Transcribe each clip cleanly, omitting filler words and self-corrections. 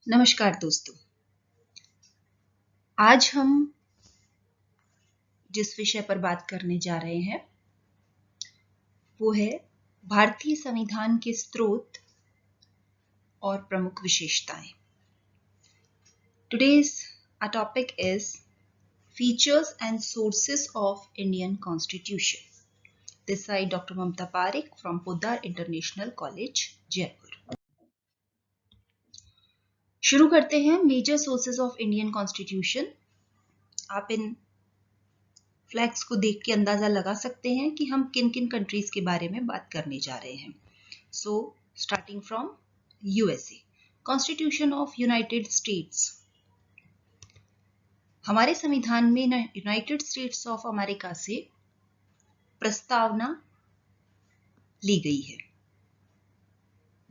नमस्कार दोस्तों। आज हम जिस विषय पर बात करने जा रहे हैं वो है भारतीय संविधान के स्रोत और प्रमुख विशेषताएं। Today's our topic is features and sources of Indian Constitution. This side Dr. Mamta Parekh from Poddar International College, Jaipur. शुरू करते हैं major sources of Indian constitution. आप इन फ्लैग्स को देख के अंदाजा लगा सकते हैं कि हम किन किन कंट्रीज के बारे में बात करने जा रहे हैं। So starting from USA, constitution of United states. हमारे संविधान में यूनाइटेड स्टेट्स ऑफ अमेरिका से प्रस्तावना ली गई है।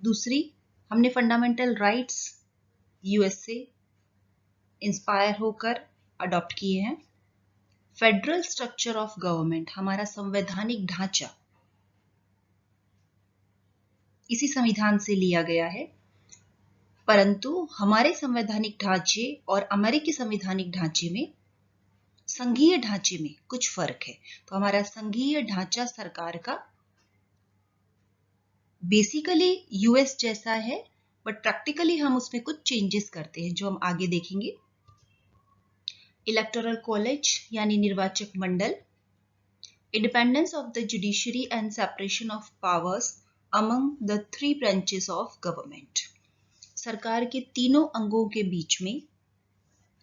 दूसरी, हमने फंडामेंटल राइट्स यूएसए इंस्पायर होकर अडॉप्ट किए हैं। फेडरल स्ट्रक्चर ऑफ गवर्नमेंट, हमारा संवैधानिक ढांचा इसी संविधान से लिया गया है, परंतु हमारे संवैधानिक ढांचे और अमेरिकी संवैधानिक ढांचे में, संघीय ढांचे में कुछ फर्क है। तो हमारा संघीय ढांचा सरकार का बेसिकली यूएस जैसा है, बट प्रैक्टिकली हम उसमें कुछ चेंजेस करते हैं जो हम आगे देखेंगे। इलेक्टोरल कॉलेज यानी निर्वाचक मंडल, independence of the judiciary and separation of powers among the three branches of government. सरकार के तीनों अंगों के बीच में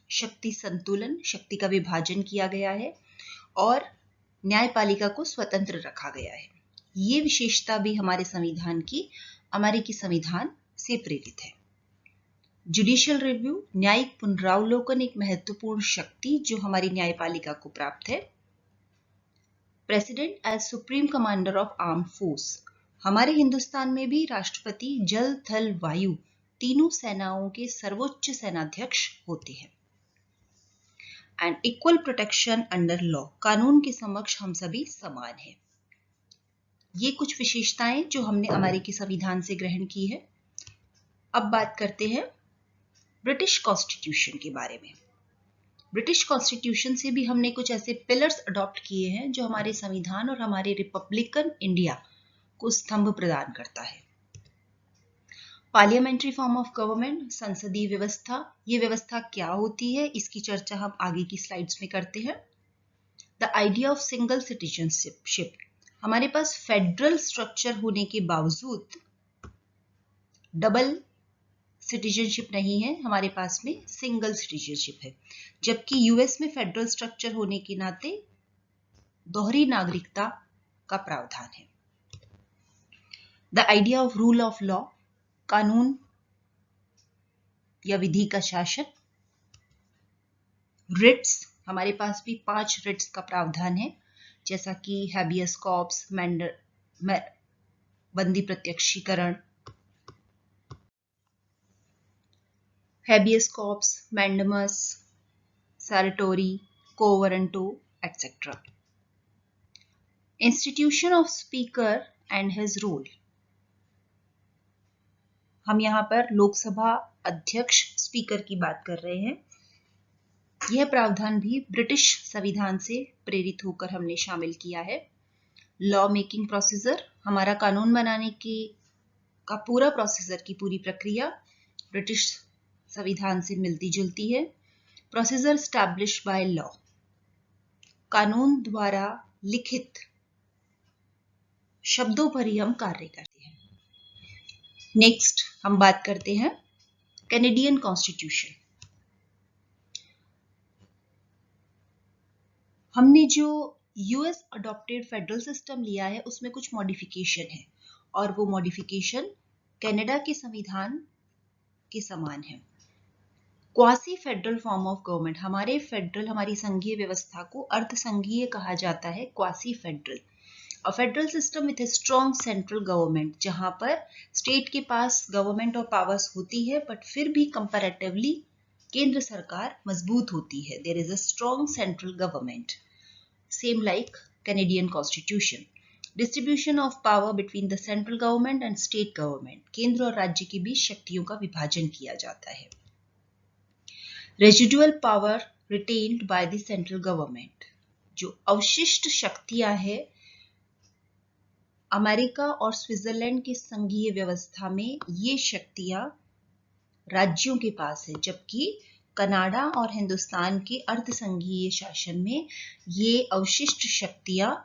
शक्ति संतुलन, शक्ति का विभाजन किया गया है और न्यायपालिका को स्वतंत्र रखा गया है। ये विशेषता भी हमारे संविधान की अमेरिकी संविधान से प्रेरित है। जुडिशियल रिव्यू, न्यायिक पुनरावलोकन एक महत्वपूर्ण शक्ति जो हमारी न्यायपालिका को प्राप्त है। President as supreme commander of arm force, हमारे हिंदुस्तान में भी राष्ट्रपति जल थल वायु तीनों सेनाओं के सर्वोच्च सेनाध्यक्ष होते हैं। And equal protection under law, कानून के समक्ष हम सभी समान हैं। ये कुछ विशेषताएं जो हमने अमेरिकी संविधान से ग्रहण की है। अब बात करते हैं ब्रिटिश कॉन्स्टिट्यूशन के बारे में। ब्रिटिश कॉन्स्टिट्यूशन से भी हमने कुछ ऐसे पिलर्स अडॉप्ट किए हैं जो हमारे संविधान और हमारे रिपब्लिकन इंडिया को स्तंभ प्रदान करता है। पार्लियामेंट्री फॉर्म ऑफ गवर्नमेंट, संसदीय व्यवस्था, ये व्यवस्था क्या होती है इसकी चर्चा हम आगे की स्लाइड्स में करते हैं। The idea of single citizenship, हमारे पास फेडरल स्ट्रक्चर होने के बावजूद डबल सिटीजनशिप नहीं है, हमारे पास में सिंगल सिटीजनशिप है, जबकि यूएस में फेडरल स्ट्रक्चर होने के नाते दोहरी नागरिकता का प्रावधान है। The idea of rule of law, कानून या विधि का शासन। रिट्स, हमारे पास भी 5 रिट्स का प्रावधान है, जैसा कि हैबियस कॉर्पस, बंदी प्रत्यक्षीकरण, habeas corpus, mandamus, certiorari, quo warranto, etc. Institution of Speaker and his role, हम यहाँ पर लोकसभा अध्यक्ष स्पीकर की बात कर रहे हैं। यह प्रावधान भी ब्रिटिश संविधान से प्रेरित होकर हमने शामिल किया है। लॉ मेकिंग प्रोसीजर, हमारा कानून बनाने का पूरा प्रोसीजर की पूरी प्रक्रिया ब्रिटिश संविधान से मिलती जुलती है। प्रोसीजर स्टैब्लिश बाय लॉ, कानून द्वारा लिखित शब्दों पर ही हम कार्य करते हैं। नेक्स्ट हम बात करते हैं कैनेडियन कॉन्स्टिट्यूशन। हमने जो यूएस अडॉप्टेड फेडरल सिस्टम लिया है उसमें कुछ मॉडिफिकेशन है और वो मॉडिफिकेशन कनाडा के संविधान के समान है। Quasi federal form of government, हमारी संघीय व्यवस्था को अर्ध संघीय कहा जाता है, quasi federal. A federal system with a strong central government, जहां पर स्टेट के पास गवर्नमेंट और पावर्स होती है बट फिर भी कंपैरेटिवली केंद्र सरकार मजबूत होती है। There is a strong central government, same like Canadian constitution. Distribution of power between the central government and state government, केंद्र और राज्य के बीच शक्तियों का विभाजन किया जाता है। Residual power retained by the central government, जो अवशिष्ट शक्तियां है अमेरिका और स्विट्जरलैंड की संघीय व्यवस्था में ये शक्तियां राज्यों के पास है, जबकि कनाडा और हिंदुस्तान के अर्ध संघीय शासन में ये अवशिष्ट शक्तियां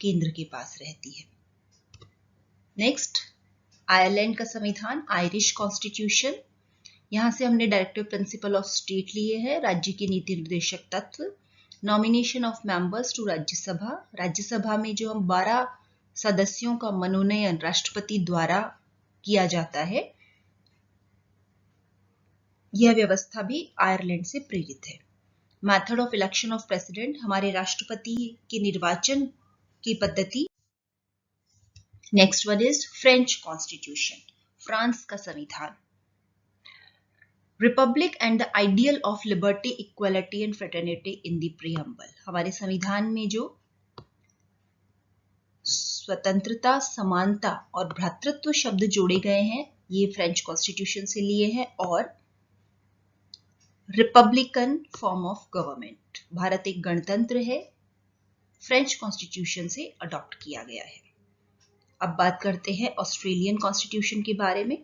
केंद्र के पास रहती है। नेक्स्ट, आयरलैंड का संविधान, आयरिश कॉन्स्टिट्यूशन। यहां से हमने डायरेक्टिव प्रिंसिपल ऑफ स्टेट लिए हैं, राज्य के नीति निर्देशक तत्व, nomination of members to Rajya Sabha. Rajya Sabha में जो हम 12 सदस्यों का मनोनयन राष्ट्रपति द्वारा किया जाता है, यह व्यवस्था भी आयरलैंड से प्रेरित है। Method of election of president, हमारे राष्ट्रपति के निर्वाचन की पद्धति। Next one is French constitution, France का संविधान। Republic and the ideal of liberty, equality and fraternity in the preamble, हमारे संविधान में जो स्वतंत्रता, समानता और भ्रातृत्व शब्द जोड़े गए हैं, ये फ्रेंच कॉन्स्टिट्यूशन से लिए हैं। और Republican form of government, Bharat एक गणतंत्र है, फ्रेंच कॉन्स्टिट्यूशन से अडॉप्ट किया गया है। अब बात करते हैं ऑस्ट्रेलियन कॉन्स्टिट्यूशन के बारे में।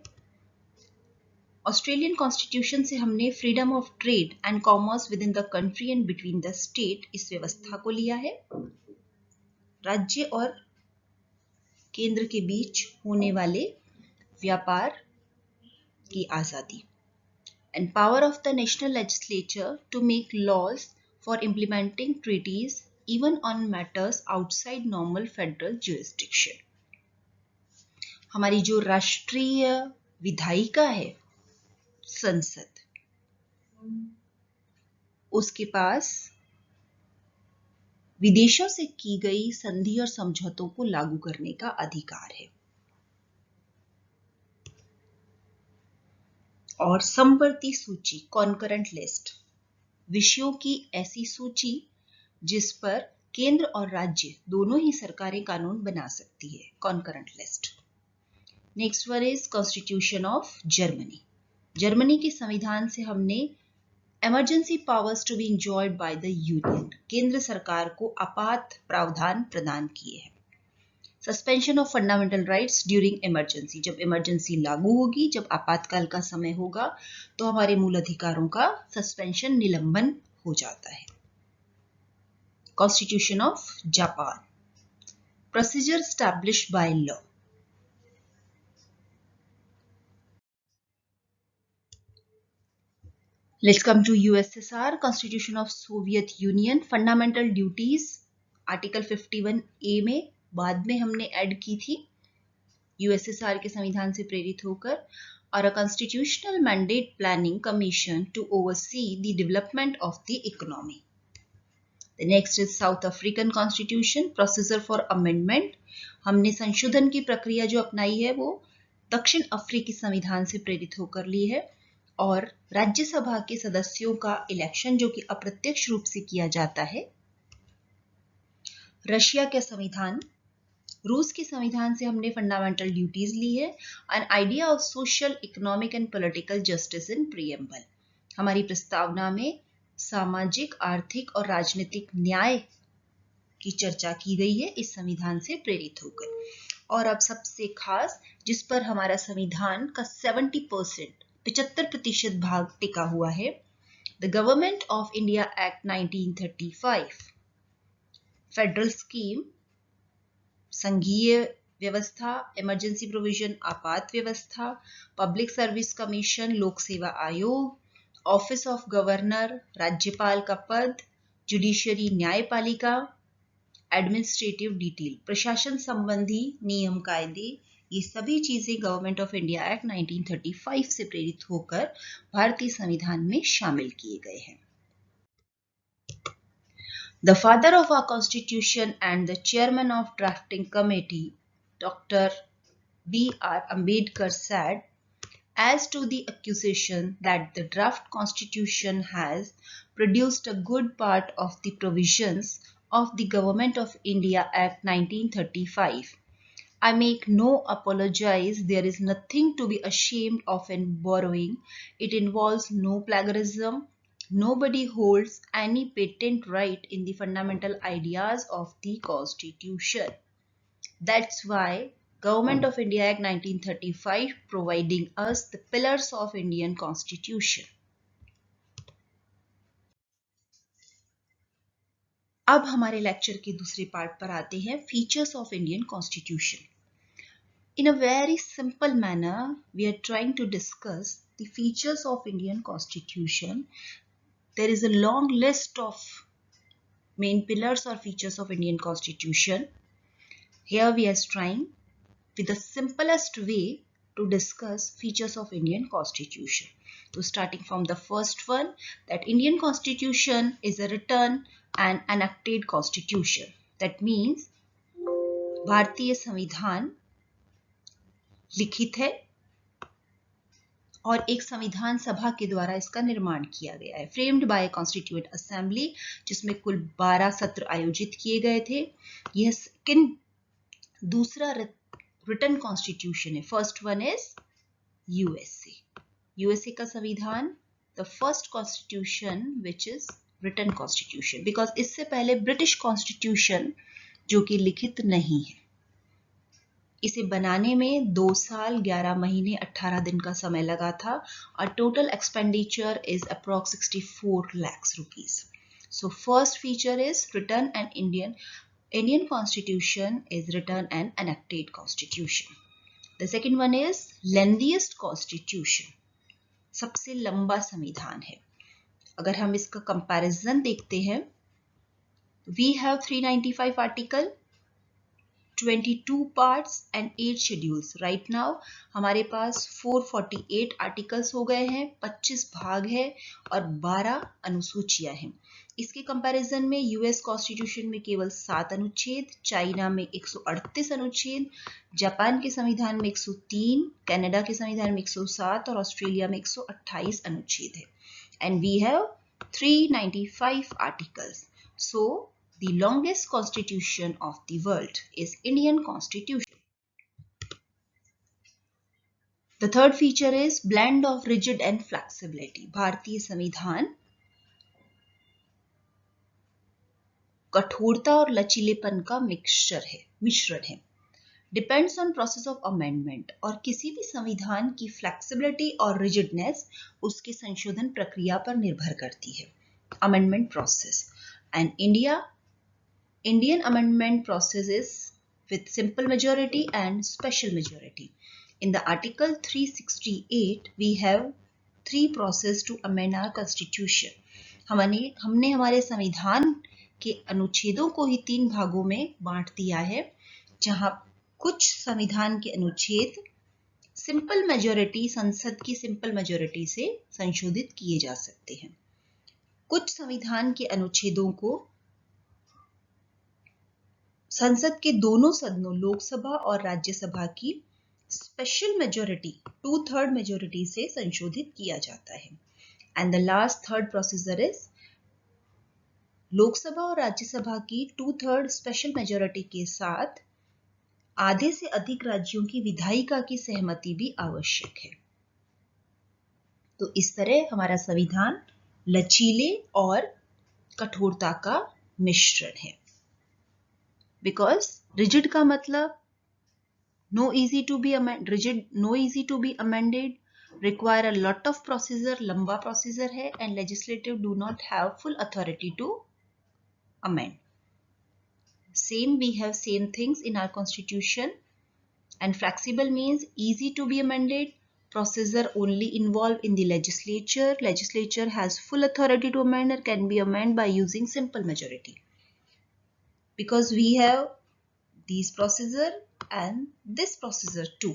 ऑस्ट्रेलियन कॉन्स्टिट्यूशन से हमने freedom of trade and commerce with in the country and between the state, इस व्यवस्था को लिया है। राज्य और केंद्र के बीच होने वाले व्यापार की आजादी। And power of the national legislature to make laws for implementing treaties even on matters outside normal federal jurisdiction, हमारी जो राष्ट्रीय विधायिका है संसद, उसके पास विदेशों से की गई संधि और समझौतों को लागू करने का अधिकार है। और समवर्ती सूची, कॉन्करेंट लिस्ट, विषयों की ऐसी सूची जिस पर केंद्र और राज्य दोनों ही सरकारें कानून बना सकती है, concurrent list. Next one is constitution of Germany. Germany के संविधान से हमने emergency powers to be enjoyed by the union, केंद्र सरकार को आपात प्रावधान प्रदान किए हैं। Suspension of fundamental rights during emergency, जब इमरजेंसी लागू होगी, जब आपातकाल का समय होगा, तो हमारे मूल अधिकारों का सस्पेंशन, निलंबन हो जाता है। Constitution of Japan, procedure established by law. Let's come to USSR, Constitution of Soviet Union, fundamental duties article 51A में बाद में हमने ऐड की थी यूएसएसआर के संविधान से प्रेरित होकर, और a constitutional mandate planning commission to oversee the development of the economy. The next is South African constitution, procedure for amendment, हमने संशोधन की प्रक्रिया जो अपनाई है वो दक्षिण अफ्रीकी संविधान से प्रेरित होकर ली है। और राज्यसभा के सदस्यों का इलेक्शन जो कि अप्रत्यक्ष रूप से किया जाता है। रशिया का संविधान, रूस के संविधान से हमने फंडामेंटल ड्यूटीज ली है। An idea of social, economic and political justice in preamble, हमारी प्रस्तावना में सामाजिक, आर्थिक और राजनीतिक न्याय की चर्चा की गई है इस संविधान से प्रेरित होकर। और अब सबसे खास, जिस पर हमारा संविधान का 75% भाग टिका हुआ है, the government of India act 1935, federal scheme, संघीय व्यवस्था, इमरजेंसी प्रोविजन, आपात व्यवस्था, पब्लिक सर्विस कमीशन, लोक सेवा आयोग, ऑफिस ऑफ गवर्नर, राज्यपाल का पद, जुडिशरी न्यायपालिका, एडमिनिस्ट्रेटिव डिटेल, प्रशासन संबंधी नियम कायदे, ये सभी चीजें गवर्नमेंट ऑफ इंडिया एक्ट 1935 से प्रेरित होकर भारतीय संविधान में शामिल किए गए हैं। The father of our constitution and the chairman of drafting committee, Dr. B.R. Ambedkar said, as to the accusation that the draft constitution has produced a good part of the provisions of the Government of India Act 1935, I make no apologize. There is nothing to be ashamed of in borrowing. It involves no plagiarism, Nobody holds any patent right in the fundamental ideas of the Constitution. That's why Government of India Act 1935 providing us the pillars of Indian Constitution. अब हमारे lecture के दूसरे part पर आते हैं, features of Indian constitution. In a very simple manner, we are trying to discuss the features of Indian Constitution. There is a long list of main pillars or features of Indian Constitution. Here we are trying with the simplest way to discuss features of Indian Constitution. So starting from the first one, that Indian Constitution is a written and enacted constitution. That means भारतीय संविधान लिखित है और एक संविधान सभा के द्वारा इसका निर्माण किया गया है. फ्रेम्ड बाय कॉन्स्टिट्यूएंट असेंबली, जिसमें कुल 12 सत्र आयोजित किए गए थे. यह सेकंड दूसरा रिटन कॉन्स्टिट्यूशन है. First one is USA. USA का संविधान the first constitution which is written constitution, because इससे पहले ब्रिटिश कॉन्स्टिट्यूशन जो कि लिखित नहीं है, इसे बनाने में 2 साल 11 महीने 18 दिन का समय लगा था और total expenditure is approx 64 lakhs rupees. So first feature is written and Indian Constitution is written and enacted constitution. The second one is lengthiest constitution. सबसे लंबा संविधान है. अगर हम इसका कंपैरिजन देखते हैं, we have 395 article, 22 parts and 8 schedules. Right now हमारे पास 448 आर्टिकल्स हो गए हैं, 25 भाग है और 12 अनुसूचियां हैं. इसके कंपैरिजन में यूएस कॉन्स्टिट्यूशन में केवल 7 अनुच्छेद, चाइना में 138 अनुच्छेद, जापान के संविधान में 103, कनाडा के संविधान में 107 और ऑस्ट्रेलिया में 128 अनुच्छेद है. And we have 395 articles. So the longest constitution of the world is Indian Constitution. The third feature is blend of rigid and flexibility. भारतीय संविधान कठोरता और लचीलेपन का मिश्रण है. Depends on process of amendment. और किसी भी संविधान की फ्लेक्सिबिलिटी और रिजिडनेस उसके संशोधन प्रक्रिया पर निर्भर करती है. Amendment process. And Indian amendment process is with simple majority and special majority. In the Article 368, we have 3 processes to amend our constitution. हमने हमारे संविधान के अनुच्छेदों को ही 3 भागों में बांट दिया है, जहां कुछ संविधान के अनुच्छेद सिंपल मेजॉरिटी, संसद की सिंपल मेजॉरिटी से संशोधित किए जा सकते हैं. कुछ संविधान के अनुच्छेदों को संसद के दोनों सदनों, लोकसभा और राज्यसभा की स्पेशल मेजॉरिटी 2/3 मेजॉरिटी से संशोधित किया जाता है. And the last third procedure is Lok Sabha और राज्यसभा की 2/3 स्पेशल मेजॉरिटी के साथ आधे से अधिक राज्यों की विधायिका की सहमति भी आवश्यक है. तो इस तरह हमारा संविधान लचीले और कठोरता का मिश्रण है. बिकॉज रिजिड का मतलब no easy to be amended, require a lot of procedure, लंबा procedure है, and legislative do not have full authority to amend. We have same things in our constitution. And flexible means easy to be amended, procedure only involved in the legislature. Legislature has full authority to amend or can be amended by using simple majority. Because we have these procedure and this procedure too.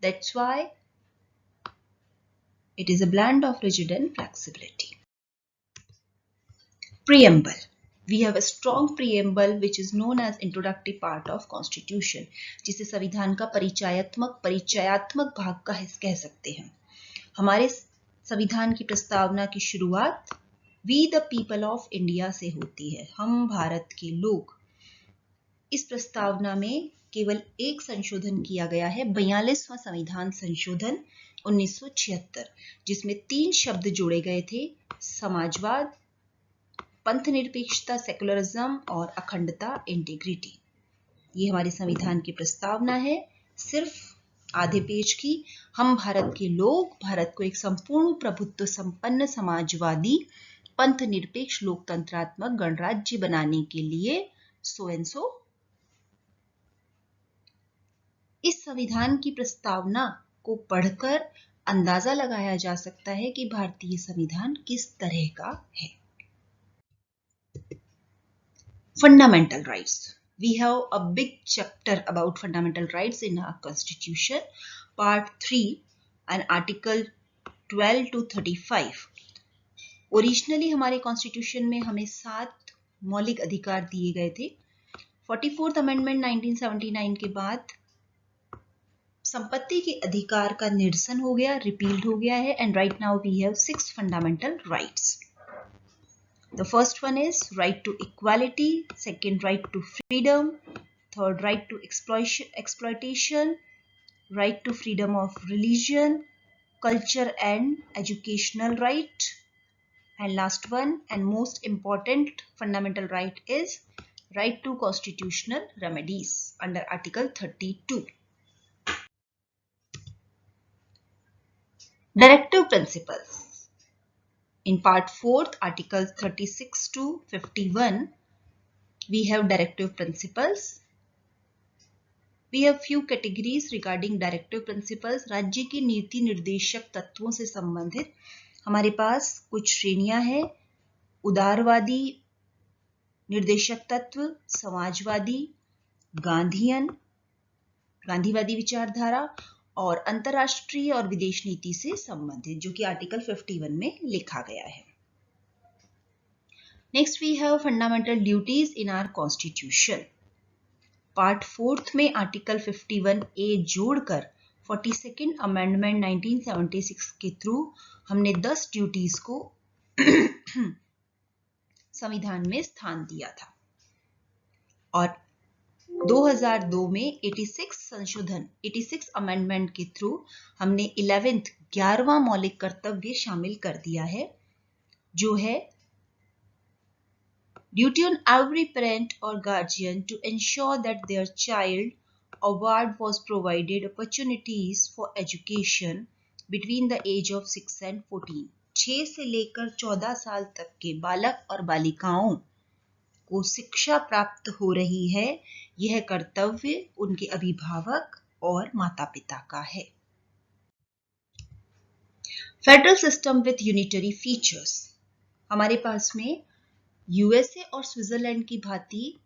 That's why it is a blend of rigid and flexibility. Preamble. We have a strong preamble which is known as introductory part of constitution, जिसे संविधान का परिचयात्मक भाग का कह सकते हैं. हमारे संविधान की प्रस्तावना की शुरुआत We the people of India से होती है, हम भारत के लोग. इस प्रस्तावना में केवल एक संशोधन किया गया है, 42वां संविधान संशोधन 1976, जिसमें 3 शब्द जोड़े गए थे, समाजवाद, पंथ निरपेक्षता सेकुलरिज्म और अखंडता इंटीग्रिटी। ये हमारे संविधान की प्रस्तावना है, सिर्फ आधे पेज की। हम भारत के लोग भारत को एक संपूर्ण प्रभुत्व संपन्न समाजवादी पंथ निरपेक्ष लोकतंत्रात्मक गणराज्य बनाने के लिए सो एंड सो। इस संविधान की प्रस्तावना को पढ़कर अंदाजा लगाया जा सकता है कि भारतीय संविधान किस तरह का है। Fundamental rights. We have a big chapter about fundamental rights in our constitution, part 3 and article 12 to 35. Originally हमारे कॉन्स्टिट्यूशन में हमें 7 मौलिक अधिकार दिए गए थे। 44th अमेंडमेंट 1979 के बाद संपत्ति के अधिकार का निरसन हो गया, रिपील्ड हो गया है, and right now we have 6 fundamental rights. The first one is right to equality, second right to freedom, third right to exploitation, right to freedom of religion, culture and educational right, and last one and most important fundamental right is right to constitutional remedies under Article 32. Directive principles. In part 4th, Articles 36 to 51, we have directive principles. We have few categories regarding directive principles. राज्य की नीति निर्देशक तत्वों से संबंधित हमारे पास कुछ श्रेणियां हैं। उदारवादी निर्देशक तत्व, समाजवादी, गांधीवादी विचारधारा और अंतरराष्ट्रीय और विदेश नीति से संबंधित, जो कि आर्टिकल 51 में लिखा गया है। Next we have fundamental duties in our constitution. Part 4th में आर्टिकल 51A जोड़कर 42nd अमेंडमेंट 1976 के थ्रू हमने 10 ड्यूटीज को संविधान में स्थान दिया था, और 2002 में 86 अमेंडमेंट के थ्रू हमने 11वां मौलिक कर्तव्य शामिल कर दिया है, जो है ड्यूटी ऑन एवरी पेरेंट और guardian to ensure that their child or ward was provided opportunities for education between the age of 6 and 14. 6 से लेकर 14 साल तक के बालक और बालिकाओं को शिक्षा प्राप्त हो रही है, यह कर्तव्य उनके अभिभावक और माता पिता का है। Federal system with unitary features. हमारे पास में यूएसए और स्विट्जरलैंड की भांति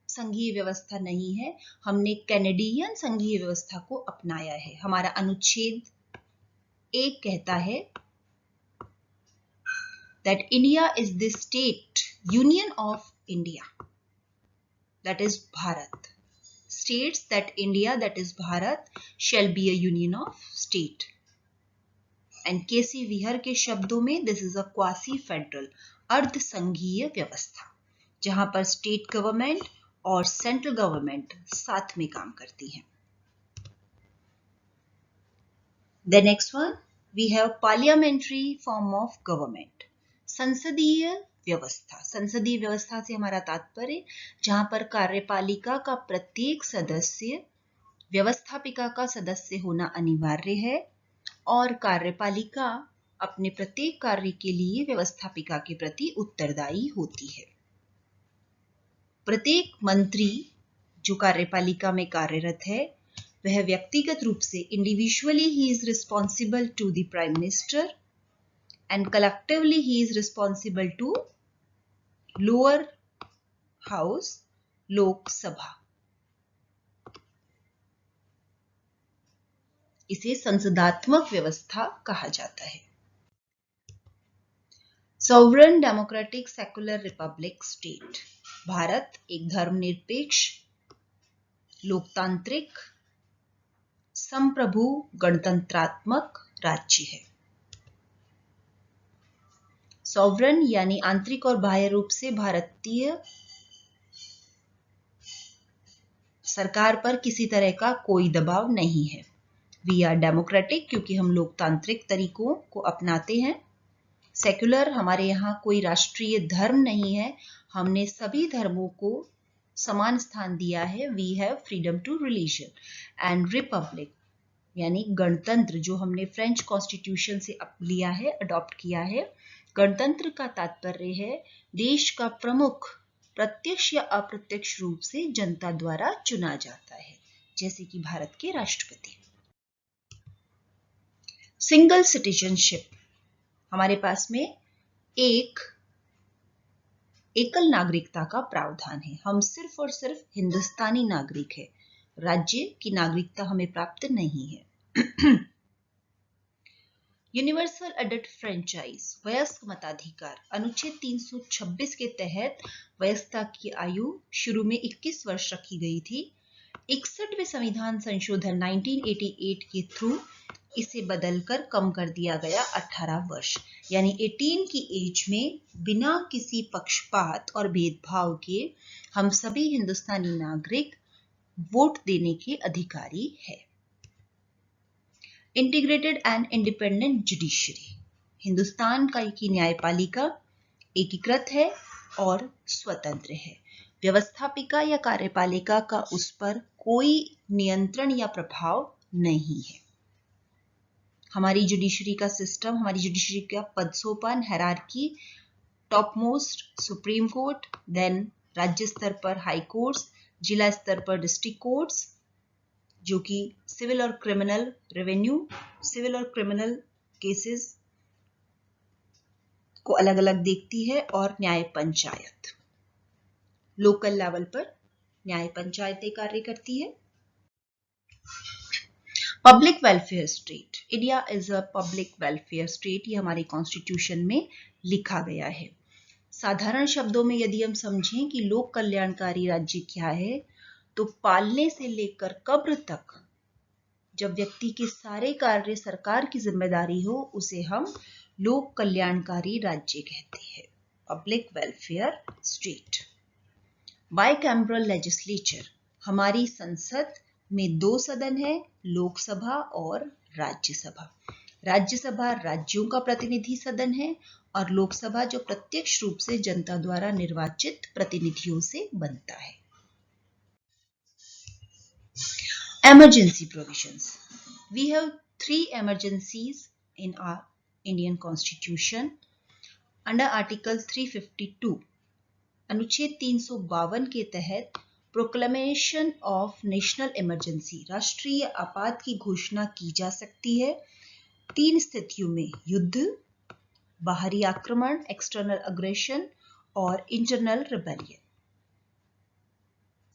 संघीय व्यवस्था नहीं है, हमने कैनेडियन संघीय व्यवस्था को अपनाया है। हमारा अनुच्छेद 1 कहता है that India is the state union of India, that is Bharat. States that India, that is Bharat, shall be a union of state. And KC विहर के शब्दों में this is a quasi federal, अर्ध संघीय व्यवस्था, जहां पर स्टेट गवर्नमेंट और central government साथ में काम करती हैं। The next one, we have parliamentary form of government. संसदीय व्यवस्था। संसदीय व्यवस्था से हमारा तात्पर्य जहां पर कार्यपालिका का प्रत्येक सदस्य व्यवस्थापिका का सदस्य होना अनिवार्य है, और कार्यपालिका अपने प्रत्येक कार्य के लिए व्यवस्थापिका के प्रति उत्तरदायी होती है। प्रत्येक मंत्री जो कार्यपालिका में कार्यरत है, वह व्यक्तिगत रूप से इंडिविजुअली ही is responsible to the prime minister and collectively he is responsible to lower house, लोक सभा। इसे संसदात्मक व्यवस्था कहा जाता है। Sovereign democratic secular Republic state. Bharat एक धर्मनिरपेक्ष लोकतांत्रिक संप्रभु गणतंत्रात्मक राज्य है। सॉवरन यानी आंतरिक और बाह्य रूप से भारतीय सरकार पर किसी तरह का कोई दबाव नहीं है। वी आर डेमोक्रेटिक क्योंकि हम लोकतांत्रिक तरीकों को अपनाते हैं। सेक्युलर, हमारे यहाँ कोई राष्ट्रीय धर्म नहीं है, हमने सभी धर्मों को समान स्थान दिया है। We have freedom to religion. And republic यानी गणतंत्र, जो हमने फ्रेंच कॉन्स्टिट्यूशन से लिया है, अडॉप्ट किया है। गणतंत्र का तात्पर्य है देश का प्रमुख प्रत्यक्ष या अप्रत्यक्ष रूप से जनता द्वारा चुना जाता है, जैसे कि भारत के राष्ट्रपति। सिंगल सिटीजनशिप, हमारे पास में एक एकल नागरिकता का प्रावधान है। हम सिर्फ और सिर्फ हिंदुस्तानी नागरिक है, राज्य की नागरिकता हमें प्राप्त नहीं है। यूनिवर्सल एडल्ट फ्रेंचाइज, वयस्क मताधिकार, अनुच्छेद 326 के तहत वयस्कता की आयु शुरू में 21 वर्ष रखी गई थी। 61वें संविधान संशोधन 1988 के थ्रू इसे बदलकर कम कर दिया गया 18 वर्ष, यानी 18 की एज में बिना किसी पक्षपात और भेदभाव के हम सभी हिंदुस्तानी नागरिक वोट देने के अधिकारी है। Integrated and independent judiciary, Hindustan की न्यायपालिका एकीकृत है और स्वतंत्र है। व्यवस्थापिका या कार्यपालिका का उस पर कोई नियंत्रण या प्रभाव नहीं है। हमारी जुडिशरी का सिस्टम, हमारी जुडिशरी का पदसोपान, hierarchy, top most supreme court, then राज्य स्तर पर हाई कोर्ट्स, जिला स्तर पर डिस्ट्रिक्ट कोर्ट्स, जो कि सिविल और क्रिमिनल रेवेन्यू, सिविल और क्रिमिनल केसेस को अलग अलग देखती है, और न्याय पंचायत, लोकल लेवल पर न्याय पंचायतें कार्य करती है। Public welfare state, India is a public welfare state, ये हमारे कॉन्स्टिट्यूशन में लिखा गया है। साधारण शब्दों में यदि हम समझें कि लोक कल्याणकारी राज्य क्या है, तो पालने से लेकर कब्र तक जब व्यक्ति के सारे कार्य सरकार की जिम्मेदारी हो, उसे हम लोक कल्याणकारी राज्य कहते हैं, public welfare state. Bicameral legislature, हमारी संसद में 2 सदन है, लोकसभा और राज्यसभा। राज्यसभा राज्यों का प्रतिनिधि सदन है और लोकसभा जो प्रत्यक्ष रूप से जनता द्वारा निर्वाचित प्रतिनिधियों से बनता है। Emergency provisions. We have 3 emergencies in our Indian Constitution. Under Article 352, अनुच्छेद 352 के तहत प्रोक्लेमेशन ऑफ नेशनल इमरजेंसी, राष्ट्रीय आपात की घोषणा की जा सकती है 3 स्थितियों में: युद्ध, बाहरी आक्रमण, एक्सटर्नल अग्रेशन, और इंटरनल रिबेलियन,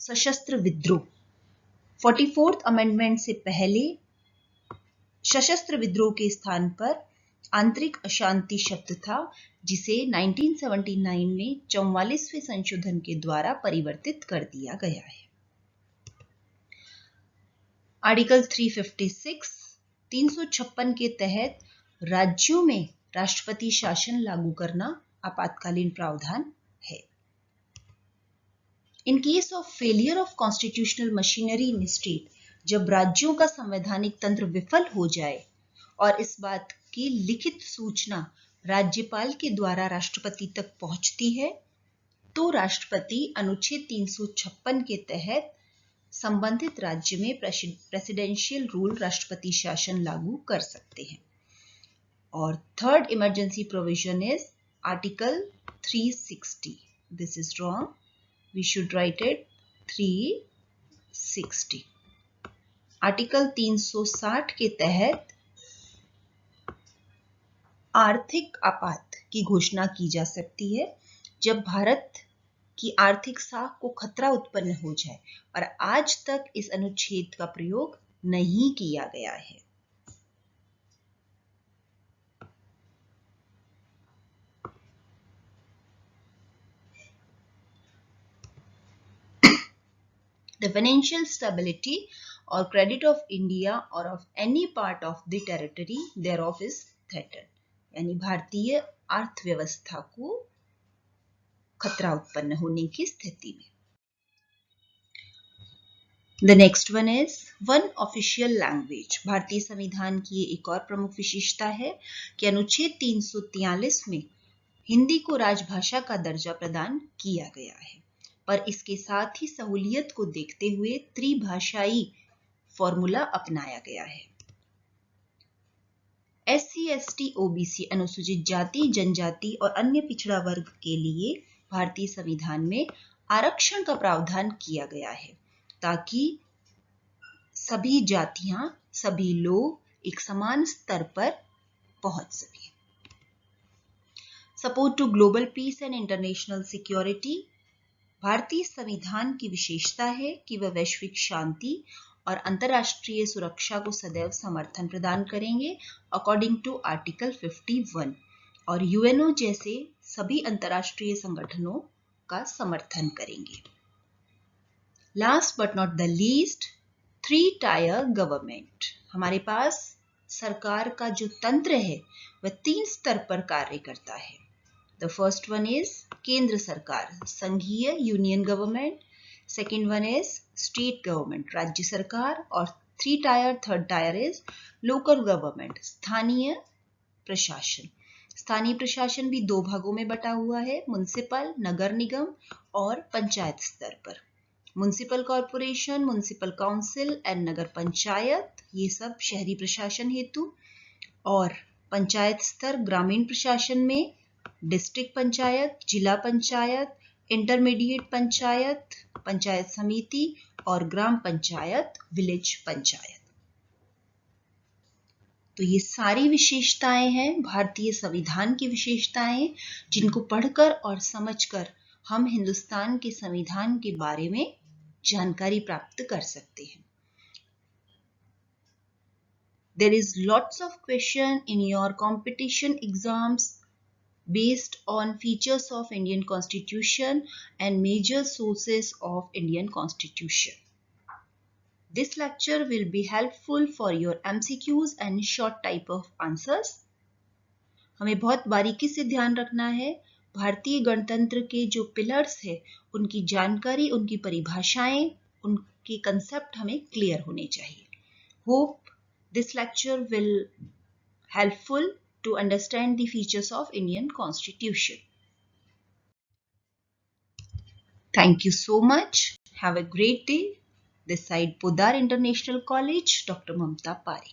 सशस्त्र विद्रोह। 44th अमेंडमेंट से पहले सशस्त्र विद्रोह के स्थान पर आंतरिक अशांति शब्द था, जिसे 1979 में 44वें संशोधन के द्वारा परिवर्तित कर दिया गया है। आर्टिकल 356 के तहत राज्यों में राष्ट्रपति शासन लागू करना आपातकालीन प्रावधान है। In case of failure of constitutional machinery in state, जब राज्यों का संवैधानिक तंत्र विफल हो जाए और इस बात की लिखित सूचना राज्यपाल के द्वारा राष्ट्रपति तक पहुंचती है, तो राष्ट्रपति अनुच्छेद 356 के तहत संबंधित राज्य में प्रेसिडेंशियल रूल, राष्ट्रपति शासन लागू कर सकते हैं। और third emergency provision is article 360. This is wrong, we should write it 360. Article 360 के तहत आर्थिक आपात की घोषणा की जा सकती है जब भारत की आर्थिक साख को खतरा उत्पन्न हो जाए, और आज तक इस अनुच्छेद का प्रयोग नहीं किया गया है। The financial stability or credit of India or of any part of the territory thereof is threatened. यानी भारतीय अर्थव्यवस्था को खतरा उत्पन्न होने की स्थिति में। The next one is one official language. भारतीय संविधान की एक और प्रमुख विशेषता है कि अनुच्छेद 343 में हिंदी को राजभाषा का दर्जा प्रदान किया गया है, पर इसके साथ ही सहूलियत को देखते हुए त्रिभाषाई फॉर्मूला अपनाया गया है। SC, ST, OBC अनुसूचित जाति, जनजाति और अन्य पिछड़ा वर्ग के लिए भारतीय संविधान में आरक्षण का प्रावधान किया गया है ताकि सभी जातियां, सभी लोग एक समान स्तर पर पहुंच सके। Support to global peace and international security. भारतीय संविधान की विशेषता है कि वह वैश्विक शांति और अंतर्राष्ट्रीय सुरक्षा को सदैव समर्थन प्रदान करेंगे अकॉर्डिंग टू आर्टिकल 51 और यूएनओ जैसे सभी अंतर्राष्ट्रीय संगठनों का समर्थन करेंगे। Last but not the least, 3 tyre government. हमारे पास सरकार का जो तंत्र है वह 3 स्तर पर कार्य करता है। द फर्स्ट वन इज केंद्र सरकार, संघीय union government. Second one is state government, राज्य सरकार। और 3 tyre, third tier is local government, स्थानीय प्रशासन। स्थानीय प्रशासन भी 2 भागों में बटा हुआ है, म्युनिसिपल, नगर निगम और पंचायत स्तर पर। Municipal corporation, municipal council and नगर पंचायत, ये सब शहरी प्रशासन हेतु। और पंचायत स्तर ग्रामीण प्रशासन में डिस्ट्रिक्ट पंचायत, जिला पंचायत, इंटरमीडिएट पंचायत, पंचायत समिति और ग्राम पंचायत, विलेज पंचायत। तो ये सारी विशेषताएं हैं भारतीय संविधान की विशेषताएं, जिनको पढ़कर और समझकर हम हिंदुस्तान के संविधान के बारे में जानकारी प्राप्त कर सकते हैं। There is lots of question in your competition exams based on features of Indian Constitution and major sources of Indian Constitution. This lecture will be helpful for your MCQs and short type of answers. हमें बहुत बारीकी से ध्यान रखना है, भारतीय गणतंत्र के जो पिलर्स है उनकी जानकारी, उनकी परिभाषाएं, उनके कंसेप्ट हमें क्लियर होने चाहिए। Hope this lecture will helpful to understand the features of Indian Constitution. Thank you so much. Have a great day. This side Podar International College, Dr. Mamta Parekh.